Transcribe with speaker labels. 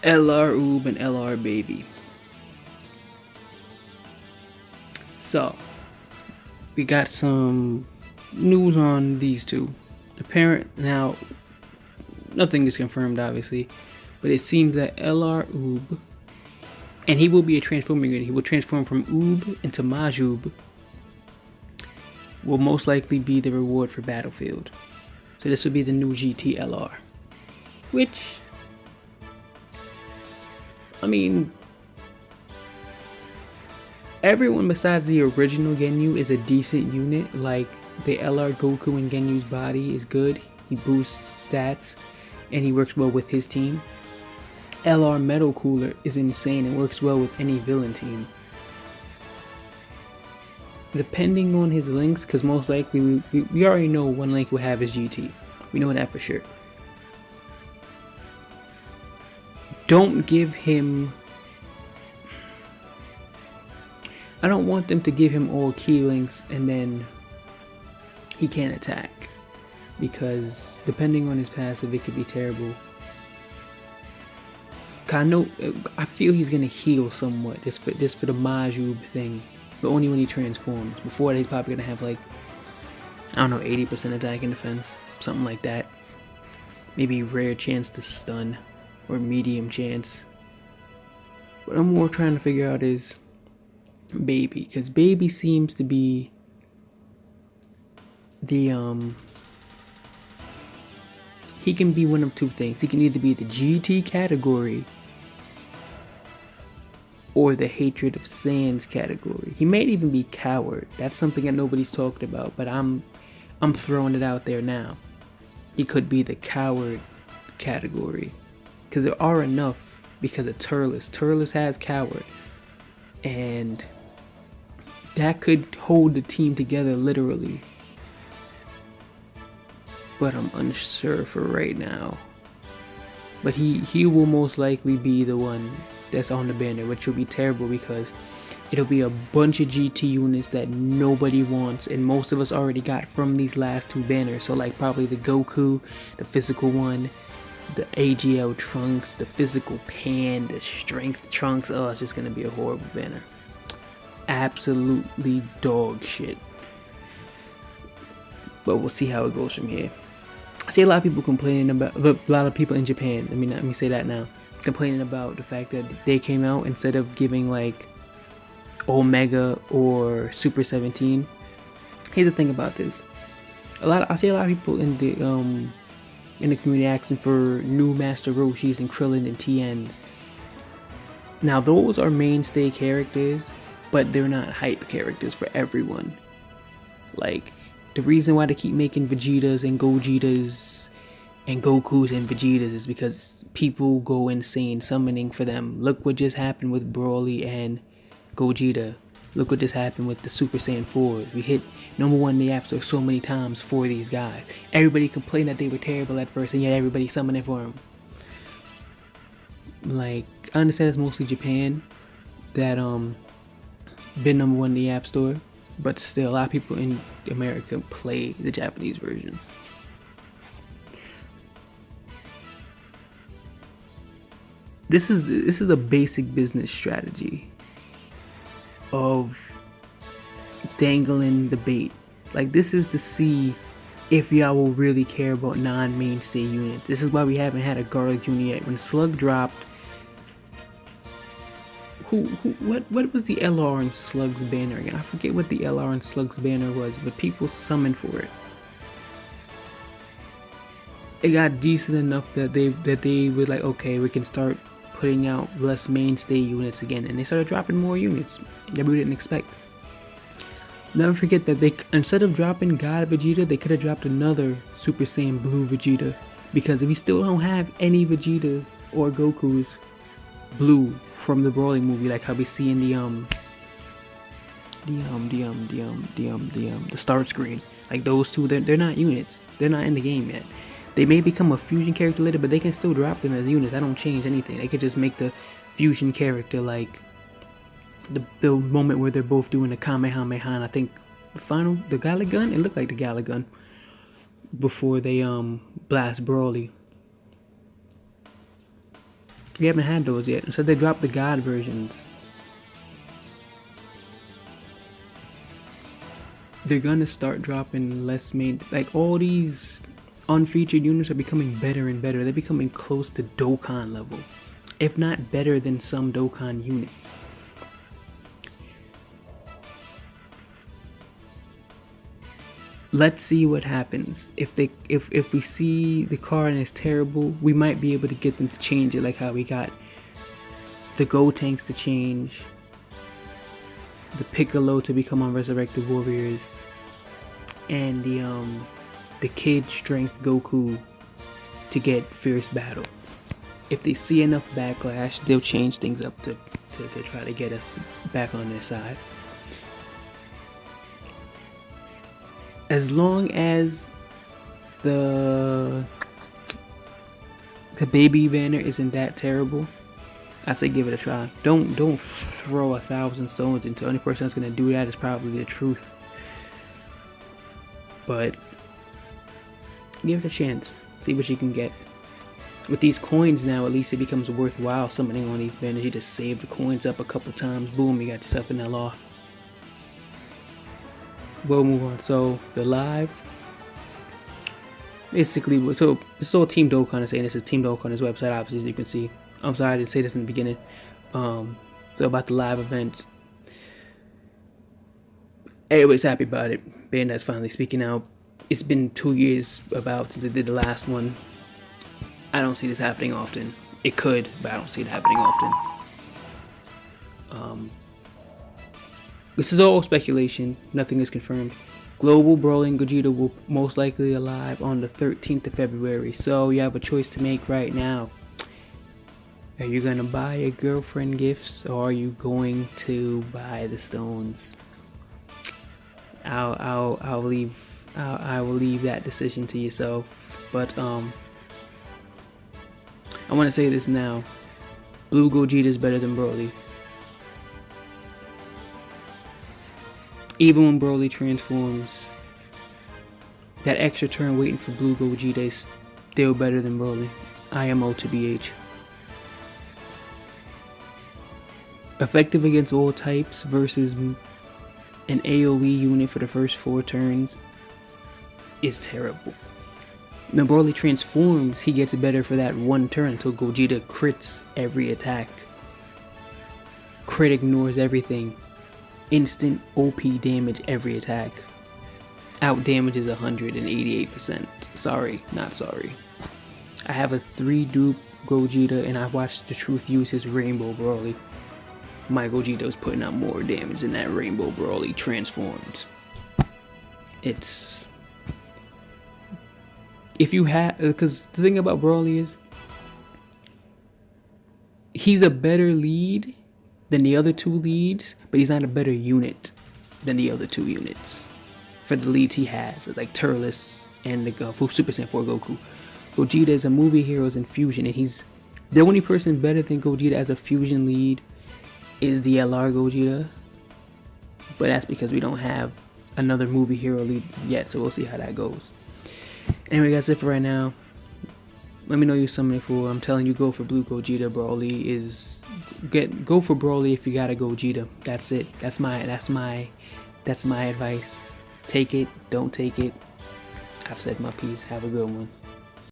Speaker 1: LR Oob and LR Baby. So, we got some news on these two. Now, nothing is confirmed, obviously, but it seems that LR Oob, and he will be a transforming unit. He will transform from Oob into Majuub. Will most likely be the reward for Battlefield. So this will be the new GT-LR, which, I mean, everyone besides the original Genyu is a decent unit. Like, the LR Goku in Genyu's body is good. He boosts stats, and he works well with his team. LR Metal Cooler is insane and works well with any villain team. Depending on his links, because most likely we already know one link will have his GT. We know that for sure. Don't give him... I don't want them to give him all key links and then he can't attack. Because depending on his passive, it could be terrible. I feel he's gonna heal somewhat just for the Majuub thing, but only when he transforms. Before that, he's probably gonna have like, I don't know, 80% attack and defense, something like that. Maybe rare chance to stun or medium chance. What I'm more trying to figure out is Baby, because Baby seems to be the he can be one of two things. He can either be the GT category or the Hatred of Sands category. He may even be Coward. That's something that nobody's talked about, but I'm throwing it out there now. He could be the Coward category, because there are enough because of Turles. Turles has Coward, and that could hold the team together literally. But I'm unsure for right now. But he will most likely be the one that's on the banner, which will be terrible because it'll be a bunch of GT units that nobody wants, and most of us already got from these last two banners. So like probably the Goku, the physical one, the AGL Trunks, the physical Pan, the Strength Trunks. Oh, it's just gonna be a horrible banner. Absolutely dog shit. But we'll see how it goes from here. I see a lot of people complaining about, a lot of people in Japan, let me say that now, complaining about the fact that they came out instead of giving like Omega or Super 17. Here's the thing about this. I see a lot of people in the community asking for new Master Roshis and Krillin and TNs. Now those are mainstay characters, but they're not hype characters for everyone. Like, the reason why they keep making Vegetas and Gogetas and Gokus and Vegetas is because people go insane summoning for them. Look what just happened with Broly and Gogeta. Look what just happened with the Super Saiyan 4s. We hit #1 in the App Store so many times for these guys. Everybody complained that they were terrible at first, and yet everybody summoning for them. Like, I understand it's mostly Japan that been #1 in the App Store. But still, a lot of people in America play the Japanese version. This is a basic business strategy of dangling the bait. Like, this is to see if y'all will really care about non-mainstay units. This is why we haven't had a Garlic Jr. yet. When Slug dropped, what was the LR and Slug's banner again? I forget what the LR and Slug's banner was, but people summoned for it. It got decent enough that they were like, okay, we can start putting out less mainstay units again, and they started dropping more units that we didn't expect. Never forget that they, instead of dropping God Vegeta, they could have dropped another Super Saiyan Blue Vegeta, because if we still don't have any Vegetas or Gokus blue from the Broly movie, like how we see in the start screen, like those two, they're not units. They're not in the game yet. They may become a fusion character later, but they can still drop them as units. I don't change anything. They could just make the fusion character like the moment where they're both doing the Kamehameha. And I think the Gala Gun. It looked like the Gala Gun before they blast Broly. We haven't had those yet. Instead, they dropped the God versions. They're gonna start dropping less main. Like, all these unfeatured units are becoming better and better. They're becoming close to Dokkan level, if not better than some Dokkan units. Let's see what happens. If we see the card and it's terrible, we might be able to get them to change it, like how we got the Go Tanks to change, the Piccolo to become on Resurrected Warriors, and the Kid Strength Goku to get Fierce Battle. If they see enough backlash, they'll change things up to try to get us back on their side. As long as the baby banner isn't that terrible, I say give it a try. Don't throw 1,000 stones into it. The only person that's gonna do that is probably the truth. But give it a chance. See what you can get. With these coins now, at least it becomes worthwhile summoning on these banners. You just save the coins up a couple times, boom, you got yourself an LR. We'll move on. So the live, basically, so it's all Team Dokkan is saying. This is Team Dokkan's website, obviously, as you can see. I'm sorry I didn't say this in the beginning. So about the live event, everybody's happy about it. Bandai's finally speaking out. It's been 2 years about since they did the last one. I don't see this happening often. It could, but I don't see it happening often. This is all speculation. Nothing is confirmed. Global Brawling Gogeta will most likely alive on the 13th of February. So you have a choice to make right now. Are you gonna buy your girlfriend gifts, or are you going to buy the stones? I will leave that decision to yourself. But I want to say this now. Blue Gogeta is better than Broly. Even when Broly transforms, that extra turn waiting for Blue Gogeta is still better than Broly. IMO to BH. Effective against all types versus an AoE unit for the first 4 turns is terrible. When Broly transforms, he gets better for that 1 turn until Gogeta crits every attack. Crit ignores everything. Instant OP damage every attack. Out damages 188%. Sorry, not sorry. I have a 3 dupe Gogeta and I watched the Truth use his Rainbow Broly. My Gogeta was putting out more damage than that Rainbow Broly transformed. It's... If you have... Because the thing about Broly is... He's a better lead than the other 2 leads, but he's not a better unit than the other 2 units. For the leads he has, like Turles and the Super Saiyan 4 Goku. Gogeta is a movie heroes in fusion, and he's the only person better than Gogeta as a fusion lead is the LR Gogeta. But that's because we don't have another movie hero lead yet, so we'll see how that goes. Anyway, that's it for right now. Let me know you're summoning for. I'm telling you, go for Blue Gogeta. Broly is go for Broly if you got a Gogeta. That's it. That's my advice. Take it, don't take it. I've said my piece. Have a good one.